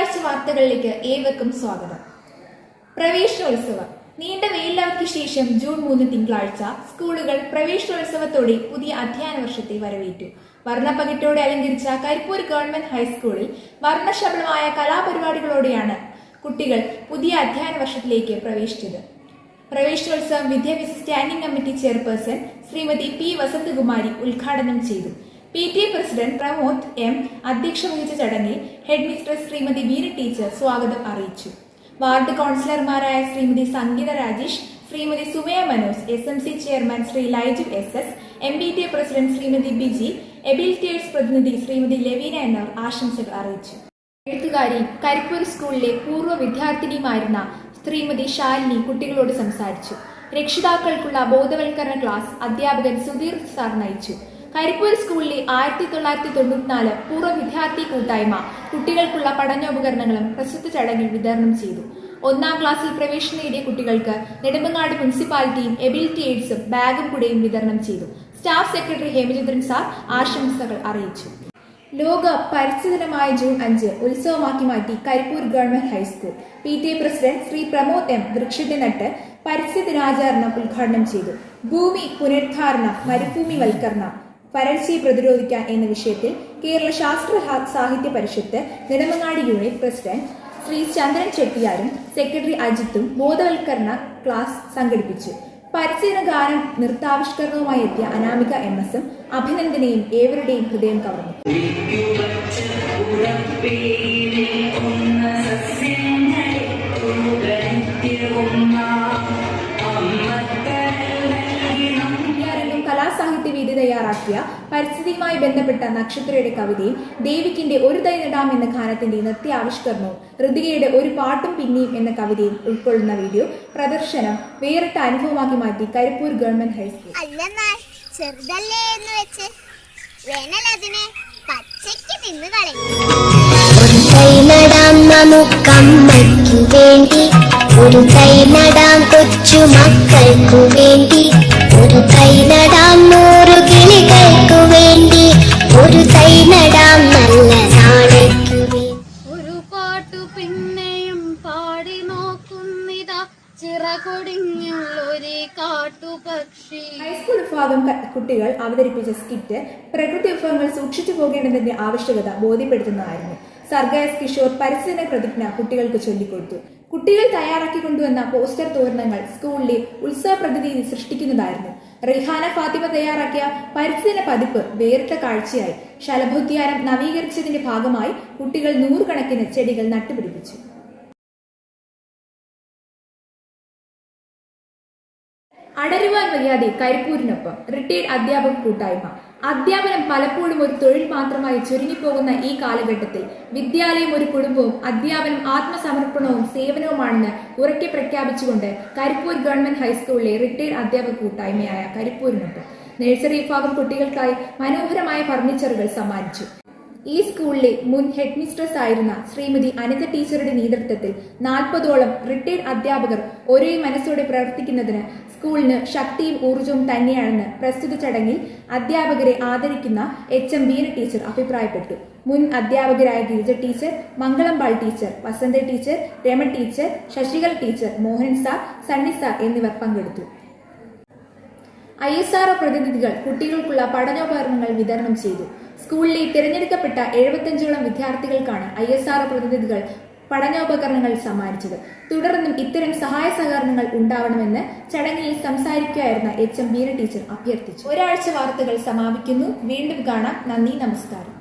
ഒരാഴ്ച വാർത്തകളിലേക്ക് ഏവർക്കും സ്വാഗതം. പ്രവേശനോത്സവം. നീണ്ട വെയിലവധിക്ക് ശേഷം ജൂൺ 3 തിങ്കളാഴ്ച സ്കൂളുകൾ പ്രവേശനോത്സവത്തോടെ പുതിയ അധ്യയന വർഷത്തെ വരവേറ്റു. വർണ്ണപ്പകിട്ടോടെ അലങ്കരിച്ച കരിപ്പൂർ ഗവൺമെന്റ് ഹൈസ്കൂളിൽ വർണ്ണശബളമായ കലാപരിപാടികളോടെയാണ് കുട്ടികൾ പുതിയ അധ്യയന വർഷത്തിലേക്ക് പ്രവേശിച്ചത്. പ്രവേശനോത്സവം വിദ്യാഭ്യാസ standing committee chairperson Shrimati P Vasanthakumari ഉദ്ഘാടനം ചെയ്തു. PTA പ്രസിഡന്റ് പ്രമോദ് M അധ്യക്ഷത വഹിച്ച ചടങ്ങിൽ head mistress Shrimati Veera teacher സ്വാഗതം അറിയിച്ചു. വാർഡ് കൌൺസിലർമാരായ Shrimati Sangeetha Rajesh, Shrimati Sumaya Manoj, SMC chairman Shri Laiju SS, MPTA president Shrimati Biji, എബിലിറ്റേഴ്സ് പ്രതിനിധി ശ്രീമതി ലെവീന എന്നിവർ ആശംസകൾ അറിയിച്ചു. എഴുത്തുകാരിയും കരിപ്പൂർ സ്കൂളിലെ പൂർവ്വ വിദ്യാർത്ഥിനിയുമായിരുന്ന ശ്രീമതി ശാലിനി കുട്ടികളോട് സംസാരിച്ചു. രക്ഷിതാക്കൾക്കുള്ള ബോധവൽക്കരണ ക്ലാസ് അധ്യാപകൻ സുധീർ സാർ നയിച്ചു. കരിപ്പൂർ സ്കൂളിലെ 1994 പൂർവ്വ വിദ്യാർത്ഥി കൂട്ടായ്മ കുട്ടികൾക്കുള്ള പഠനോപകരണങ്ങളും പ്രസ്തുത ചടങ്ങിൽ വിതരണം ചെയ്തു. 1ാം ക്ലാസ്സിൽ പ്രവേശനം നേടിയ കുട്ടികൾക്ക് നെടുമങ്ങാട് മുനിസിപ്പാലിറ്റിയും എബിലിറ്റി എയ്ഡ്സും ബാഗും കുടയും വിതരണം ചെയ്തു. സ്റ്റാഫ് സെക്രട്ടറി ഹേമചന്ദ്രൻ സാർ ആശംസകൾ അറിയിച്ചു. ലോക പരിസ്ഥിതി ദിനമായ ജൂൺ 5 ഉത്സവമാക്കി മാറ്റി Karipur government high school. PTA president Shri Pramod M വൃക്ഷത്തെ നട്ട് പരിസ്ഥിതി ദിനാചരണം ഉദ്ഘാടനം ചെയ്തു. ഭൂമി പുനരുദ്ധാരണം, മരുഭൂമിവൽക്കരണം, വരൾച്ചയെ പ്രതിരോധിക്കാൻ എന്ന വിഷയത്തിൽ കേരള ശാസ്ത്ര സാഹിത്യ പരിഷത്ത് നെടുമങ്ങാട് യൂണിറ്റ് പ്രസിഡന്റ് ശ്രീ ചന്ദ്രൻ ചെട്ടിയാരും സെക്രട്ടറി അജിത്തും ബോധവൽക്കരണ ക്ലാസ് സംഘടിപ്പിച്ചു. പരിസ്ഥിതി ഗാനം നൃത്താവിഷ്കരണവുമായി എത്തിയ അനാമിക MS അഭിനന്ദനെയും ഏവരുടെയും ഹൃദയം കവർന്നു. കലാസാഹിത്യ വേദി തയ്യാറാക്കിയ പരിസ്ഥിതിയുമായി ബന്ധപ്പെട്ട നക്ഷത്രയുടെ കവിതയും ദേവിക്കിന്റെ ഒരു തൈ നടാം എന്ന ഗാനത്തിന്റെ നൃത്യാവിഷ്കരണവും ഋതികയുടെ ഒരു പാട്ടും പിന്നെയും എന്ന കവിതയും ഉൾക്കൊള്ളുന്ന വീഡിയോ പ്രദർശനം വേറിട്ട അനുഭവമാക്കി മാറ്റി കരിപ്പൂർ ഗവൺമെന്റ് ഹൈസ്കൂൾ. ഒരു തൈ നടാം കൊച്ചു മക്കൾക്കു വേണ്ടി, ഒരു തൈ നടാം 100 കിളികൾക്കു വേണ്ടി, ഒരു തൈ നടാം നല്ല നാളേക്കു വേണ്ടി. ഒരു പാട്ടു പിന്നെയും പാടി നോക്കുന്നിതാ ചിറകൊടിഞ്ഞുള്ളൊരു കാട്ടുപക്ഷി. ഹൈസ്കൂൾ വിഭാഗം കുട്ടികൾ അവതരിപ്പിച്ച സ്കിറ്റ് പ്രകൃതി വിഭവങ്ങൾ സൂക്ഷിച്ചു പോകേണ്ടതിന്റെ ആവശ്യകത ബോധ്യപ്പെടുത്തുന്നതായിരുന്നു. സർഗാസ് കിഷോർ പരിസ്ഥിതി പ്രതിജ്ഞ കുട്ടികൾക്ക് ചൊല്ലിക്കൊടുത്തു. കുട്ടികൾ തയ്യാറാക്കിക്കൊണ്ടുവന്ന പോസ്റ്റർ തോരണങ്ങൾ സ്കൂളിലെ ഉത്സവ പ്രതീതി സൃഷ്ടിക്കുന്നതായിരുന്നു. റിഹാന ഫാത്തിമ തയ്യാറാക്കിയ പരിസ്ഥിതി പതിപ്പ് വേറിട്ട കാഴ്ചയായി. ശലഭോദ്യാനം നവീകരിച്ചതിന്റെ ഭാഗമായി കുട്ടികൾ 100 കണക്കിന് ചെടികൾ നട്ടുപിടിപ്പിച്ചു. അടരുവാൻ വയ്യാതെ കരിപ്പൂരിനൊപ്പം റിട്ടയർഡ് അധ്യാപക കൂട്ടായ്മ. അധ്യാപനം പലപ്പോഴും ഒരു തൊഴിൽ മാത്രമായി ചുരുങ്ങിപ്പോകുന്ന ഈ കാലഘട്ടത്തിൽ വിദ്യാലയം ഒരു കുടുംബവും അധ്യാപനം ആത്മസമർപ്പണവും സേവനവുമാണെന്ന് ഉറക്കെ പ്രഖ്യാപിച്ചുകൊണ്ട് കരിപ്പൂർ ഗവൺമെന്റ് ഹൈസ്കൂളിലെ റിട്ടയർഡ് അധ്യാപക കൂട്ടായ്മയായ കരിപ്പൂരിനൊപ്പം നഴ്സറി വിഭാഗം കുട്ടികൾക്കായി മനോഹരമായ ഫർണിച്ചറുകൾ സമ്മാനിച്ചു. ഈ സ്കൂളിലെ മുൻ ഹെഡ് മിസ്ട്രസ് ആയിരുന്ന ശ്രീമതി അനിത ടീച്ചറുടെ നേതൃത്വത്തിൽ 40ഓളം റിട്ടയർഡ് അധ്യാപകർ ഒരേ മനസ്സോടെ പ്രവർത്തിക്കുന്നതിന് സ്കൂളിന് ശക്തിയും ഊർജവും തന്നെയാണെന്ന് പ്രസ്തുത ചടങ്ങിൽ അധ്യാപകരെ ആദരിക്കുന്ന HM വീര ടീച്ചർ അഭിപ്രായപ്പെട്ടു. മുൻ അധ്യാപകരായ Girija teacher, Mangalambal teacher, Vasantha teacher, Rama teacher, Sasikala teacher, Mohan sir, Sunny sir എന്നിവർ പങ്കെടുത്തു. ISRO പ്രതിനിധികൾ കുട്ടികൾക്കുള്ള പഠനോപകരണങ്ങൾ വിതരണം ചെയ്തു. സ്കൂളിലെ തിരഞ്ഞെടുക്കപ്പെട്ട 75ഓളം വിദ്യാർത്ഥികൾക്കാണ് ISRO പ്രതിനിധികൾ പഠനോപകരണങ്ങൾ സമ്മാനിച്ചത്. തുടർന്നും ഇത്തരം സഹായ സഹകരണങ്ങൾ ഉണ്ടാവണമെന്ന് ചടങ്ങിൽ സംസാരിക്കുകയായിരുന്ന HM വീര ടീച്ചർ അഭ്യർത്ഥിച്ചു. ഒരാഴ്ച വാർത്തകൾ സമാപിക്കുന്നു. വീണ്ടും കാണാം. നന്ദി, നമസ്കാരം.